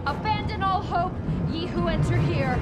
Abandon all hope, ye who enter here.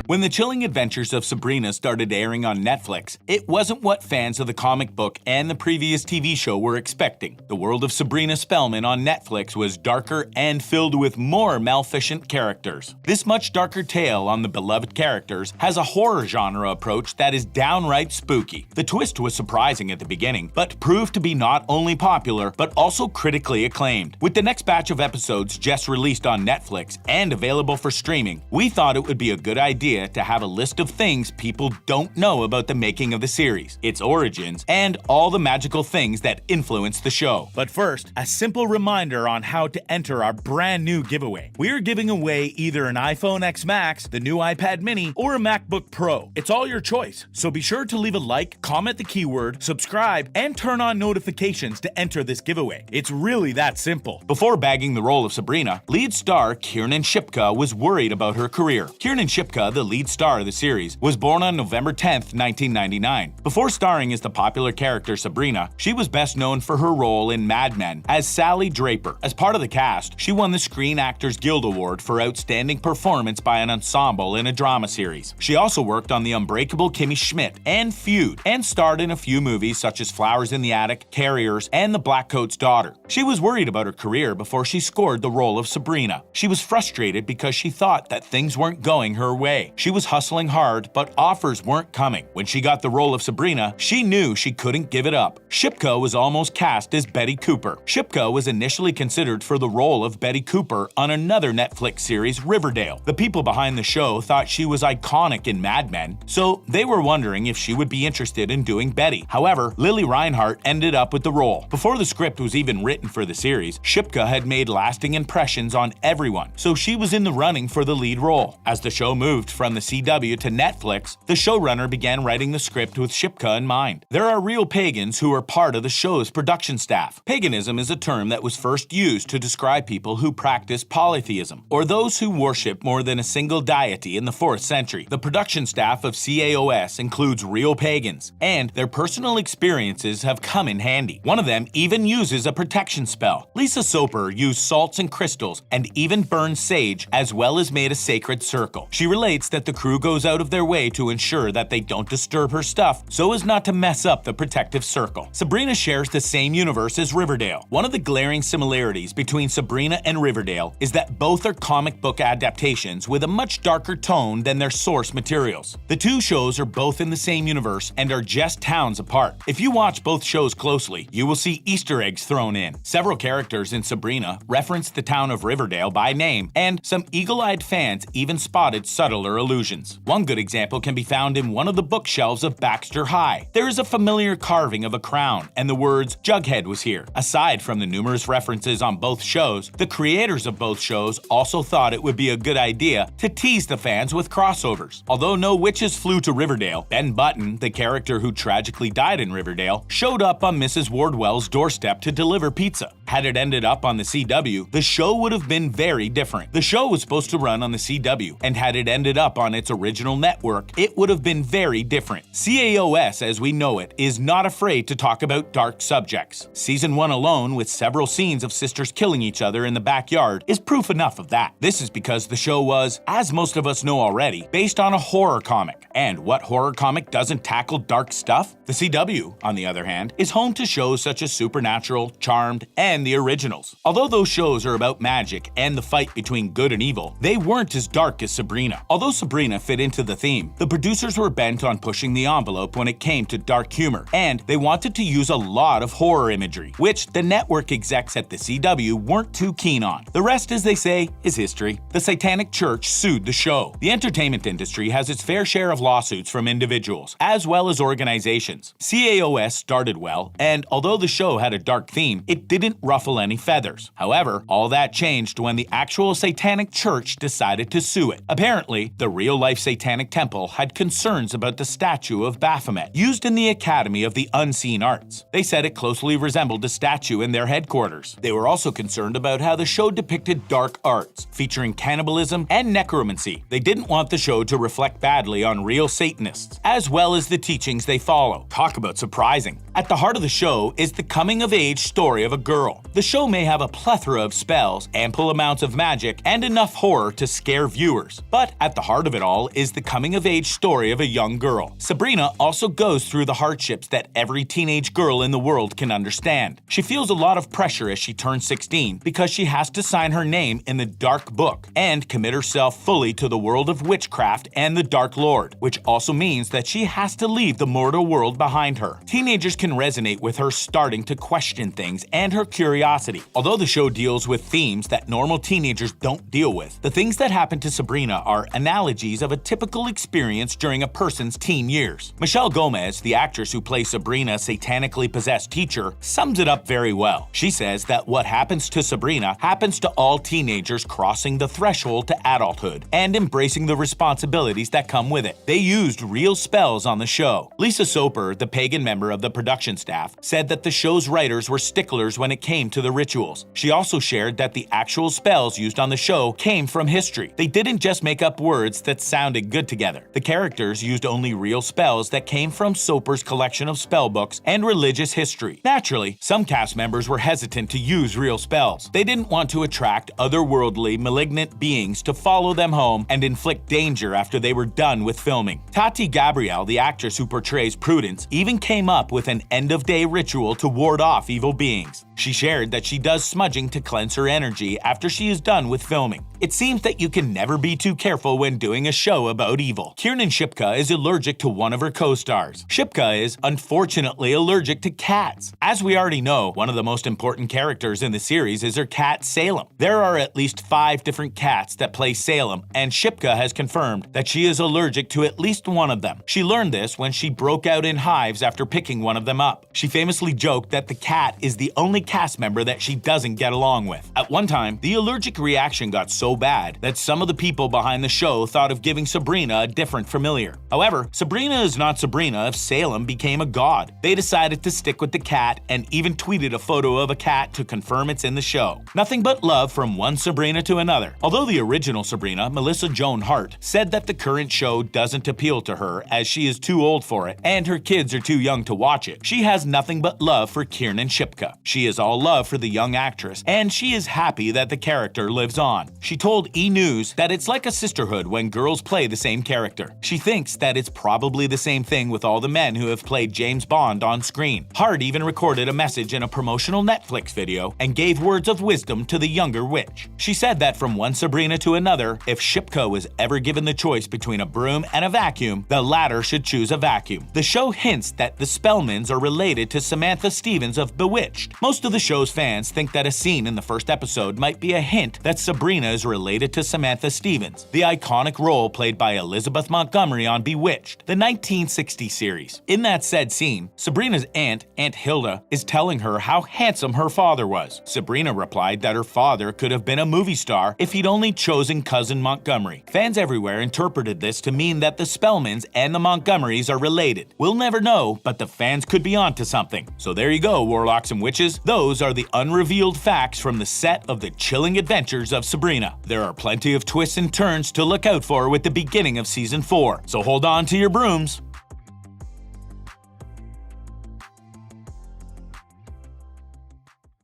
When the Chilling Adventures of Sabrina started airing on Netflix, it wasn't what fans of the comic book and the previous TV show were expecting. The world of Sabrina Spellman on Netflix was darker and filled with more maleficent characters. This much darker tale on the beloved characters has a horror genre approach that is downright spooky. The twist was surprising at the beginning, but proved to be not only popular, but also critically acclaimed. With the next batch of episodes just released on Netflix and available for streaming, we thought it would be a good idea to have a list of things people don't know about the making of the series, its origins, and all the magical things that influenced the show. But first, a simple reminder on how to enter our brand new giveaway. We are giving away either an iPhone X Max, the new iPad mini, or a MacBook Pro. It's all your choice, so be sure to leave a like, comment the keyword, subscribe, and turn on notifications to enter this giveaway. It's really that simple. Before bagging the role of Sabrina, lead star Kiernan Shipka was worried about her career. Kiernan Shipka, the lead star of the series, was born on November 10th, 1999. Before starring as the popular character Sabrina, she was best known for her role in Mad Men as Sally Draper. As part of the cast, she won the Screen Actors Guild Award for Outstanding Performance by an Ensemble in a Drama Series. She also worked on The Unbreakable Kimmy Schmidt and Feud, and starred in a few movies such as Flowers in the Attic, Carriers, and The Blackcoat's Daughter. She was worried about her career before she scored the role of Sabrina. She was frustrated because she thought that things weren't going her way. She was hustling hard, but offers weren't coming. When she got the role of Sabrina, she knew she couldn't give it up. Shipka was almost cast as Betty Cooper. Shipka was initially considered for the role of Betty Cooper on another Netflix series, Riverdale. The people behind the show thought she was iconic in Mad Men, so they were wondering if she would be interested in doing Betty. However, Lily Reinhart ended up with the role. Before the script was even written for the series, Shipka had made lasting impressions on everyone, so she was in the running for the lead role. As the show moved from the CW to Netflix, the showrunner began writing the script with Shipka in mind. There are real pagans who are part of the show's production staff. Paganism is a term that was first used to describe people who practice polytheism, or those who worship more than a single deity in the 4th century. The production staff of CAOS includes real pagans, and their personal experiences have come in handy. One of them even uses a protection spell. Lisa Soper used salts and crystals, and even burned sage, as well as made a sacred circle. She relates that the crew goes out of their way to ensure that they don't disturb her stuff so as not to mess up the protective circle. Sabrina shares the same universe as Riverdale. One of the glaring similarities between Sabrina and Riverdale is that both are comic book adaptations with a much darker tone than their source materials. The two shows are both in the same universe and are just towns apart. If you watch both shows closely, you will see Easter eggs thrown in. Several characters in Sabrina reference the town of Riverdale by name, and some eagle-eyed fans even spotted subtler allusions. One good example can be found in one of the bookshelves of Baxter High. There is a familiar carving of a crown, and the words "Jughead was here." Aside from the numerous references on both shows, the creators of both shows also thought it would be a good idea to tease the fans with crossovers. Although no witches flew to Riverdale, Ben Button, the character who tragically died in Riverdale, showed up on Mrs. Wardwell's doorstep to deliver pizza. Had it ended up on the CW, the show would have been very different. The show was supposed to run on the CW, and had it ended up on its original network, it would have been very different. CAOS, as we know it, is not afraid to talk about dark subjects. Season 1 alone, with several scenes of sisters killing each other in the backyard, is proof enough of that. This is because the show was, as most of us know already, based on a horror comic. And what horror comic doesn't tackle dark stuff? The CW, on the other hand, is home to shows such as Supernatural, Charmed, and the originals. Although those shows are about magic and the fight between good and evil, they weren't as dark as Sabrina. Although Sabrina fit into the theme, the producers were bent on pushing the envelope when it came to dark humor, and they wanted to use a lot of horror imagery, which the network execs at the CW weren't too keen on. The rest, as they say, is history. The Satanic Church sued the show. The entertainment industry has its fair share of lawsuits from individuals, as well as organizations. CAOS started well, and although the show had a dark theme, it didn't ruffle any feathers. However, all that changed when the actual Satanic Church decided to sue it. Apparently, the real-life Satanic Temple had concerns about the statue of Baphomet, used in the Academy of the Unseen Arts. They said it closely resembled a statue in their headquarters. They were also concerned about how the show depicted dark arts, featuring cannibalism and necromancy. They didn't want the show to reflect badly on real Satanists, as well as the teachings they follow. Talk about surprising. At the heart of the show is the coming-of-age story of a girl. girl. The show may have a plethora of spells, ample amounts of magic, and enough horror to scare viewers. But at the heart of it all is the coming-of-age story of a young girl. Sabrina also goes through the hardships that every teenage girl in the world can understand. She feels a lot of pressure as she turns 16 because she has to sign her name in the Dark Book and commit herself fully to the world of witchcraft and the Dark Lord, which also means that she has to leave the mortal world behind her. Teenagers can resonate with her starting to question things and her curiosity. Although the show deals with themes that normal teenagers don't deal with, the things that happen to Sabrina are analogies of a typical experience during a person's teen years. Michelle Gomez, the actress who plays Sabrina's satanically possessed teacher, sums it up very well. She says that what happens to Sabrina happens to all teenagers crossing the threshold to adulthood and embracing the responsibilities that come with it. They used real spells on the show. Lisa Soper, the pagan member of the production staff, said that the show's writers were sticklers when it came to the rituals. She also shared that the actual spells used on the show came from history. They didn't just make up words that sounded good together. The characters used only real spells that came from Soper's collection of spell books and religious history. Naturally, some cast members were hesitant to use real spells. They didn't want to attract otherworldly, malignant beings to follow them home and inflict danger after they were done with filming. Tati Gabrielle, the actress who portrays Prudence, even came up with an end-of-day ritual to ward off evil beings. She shared that she does smudging to cleanse her energy after she is done with filming. It seems that you can never be too careful when doing a show about evil. Kiernan Shipka is allergic to one of her co-stars. Shipka is, unfortunately, allergic to cats. As we already know, one of the most important characters in the series is her cat Salem. There are at least 5 different cats that play Salem, and Shipka has confirmed that she is allergic to at least one of them. She learned this when she broke out in hives after picking one of them up. She famously joked that the cat is the only cast member that she doesn't get along with. At one time, the allergic reaction got so bad that some of the people behind the show thought of giving Sabrina a different familiar. However, Sabrina is not Sabrina if Salem became a god. They decided to stick with the cat and even tweeted a photo of a cat to confirm it's in the show. Nothing but love from one Sabrina to another. Although the original Sabrina, Melissa Joan Hart, said that the current show doesn't appeal to her as she is too old for it and her kids are too young to watch it, she has nothing but love for Kiernan Shipka. She is all love for the young actress, and she is happy that the character lives on. She told E! News that it's like a sisterhood when girls play the same character. She thinks that it's probably the same thing with all the men who have played James Bond on screen. Hart even recorded a message in a promotional Netflix video and gave words of wisdom to the younger witch. She said that from one Sabrina to another, if Shipka was ever given the choice between a broom and a vacuum, the latter should choose a vacuum. The show hints that the Spellmans are related to Samantha Stevens of Bewitched. Most of the show's fans think that a scene in the first episode might be a hint that Sabrina is related to Samantha Stevens, the iconic role played by Elizabeth Montgomery on Bewitched, the 1960 series. In that said scene, Sabrina's aunt, Aunt Hilda, is telling her how handsome her father was. Sabrina replied that her father could have been a movie star if he'd only chosen cousin Montgomery. Fans everywhere interpreted this to mean that the Spellmans and the Montgomerys are related. We'll never know, but the fans could be onto something. So there you go, warlocks and witches. Those are the unrevealed facts from the set of the Chilling Adventures of Sabrina. There are plenty of twists and turns to look out for with the beginning of Season 4, so hold on to your brooms.